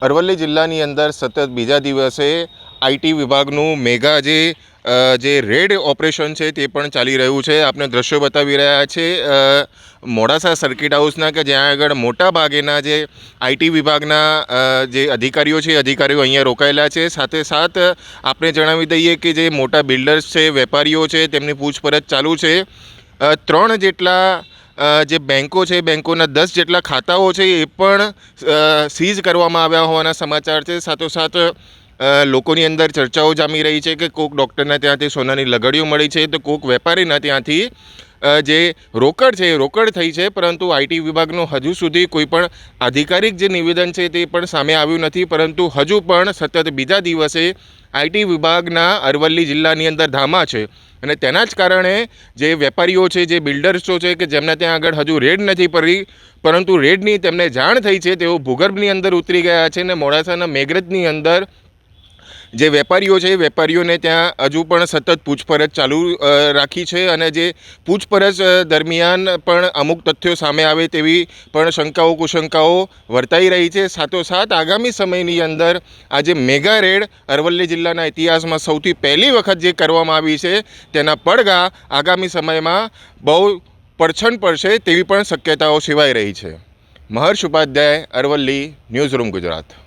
અરવલ્લી જિલ્લાની અંદર સતત બીજા દિવસે આઈટી વિભાગનું મેગા જે રેડ ઓપરેશન છે તે પણ ચાલી રહ્યું છે. આપને દ્રશ્યો બતાવી રહ્યા છે મોડાસા સર્કિટ હાઉસના, કે જ્યાં આગળ મોટા ભાગેના જે આઈટી વિભાગના જે અધિકારીઓ છે અધિકારીઓ અહીંયા રોકાયેલા છે. સાથે સાથ આપણે જણાવી દઈએ કે જે મોટા બિલ્ડર્સ છે, વેપારીઓ છે, તેમની પૂછપરછ ચાલુ છે. 3 જેટલા જે બેન્કો છે, બેન્કોના 10 જેટલા ખાતાઓ છે એ પણ સીઝ કરવામાં આવ્યા હોવાના સમાચાર છે. સાથોસાથ લોકોની અંદર ચર્ચાઓ જામી રહી છે કે કોઈક ડૉક્ટરના ત્યાંથી સોનાની લગડીઓ મળી છે, તો કોઈક વેપારીના ત્યાંથી જે રોકડ છે એ રોકડ થઈ છે. પરંતુ આઈટી વિભાગનું હજુ સુધી કોઈ પણ આધિકારિક જે નિવેદન છે તે પણ સામે આવ્યું નથી. પરંતુ હજુ પણ સતત બીજા દિવસે આઈટી વિભાગના અરવલ્લી જિલ્લાની અંદર ધામા છે અને તેના જ કારણે જે વેપારીઓ છે, જે બિલ્ડર્સો છે કે જેમના ત્યાં આગળ હજુ રેડ નથી પડી, પરંતુ રેડની તેમને જાણ થઈ છે, તેઓ ભૂગર્ભની અંદર ઉતરી ગયા છે અને મોડાસાના મેઘરજની અંદર જે વેપારીઓ છે એ વેપારીઓને ત્યાં હજુ પણ સતત પૂછપરછ ચાલુ રાખી છે. અને જે પૂછપરછ દરમિયાન પણ અમુક તથ્યો સામે આવે તેવી પણ શંકાઓ કુશંકાઓ વર્તાઈ રહી છે. સાથોસાથ આગામી સમયની અંદર આ જે મેગા રેડ અરવલ્લી જિલ્લાના ઇતિહાસમાં સૌથી પહેલી વખત જે કરવામાં આવી છે તેના પડઘા આગામી સમયમાં બહુ પડછણ પડશે તેવી પણ શક્યતાઓ સેવાઈ રહી છે. મહર્ષ ઉપાધ્યાય, અરવલ્લી, ન્યૂઝરૂમ ગુજરાત.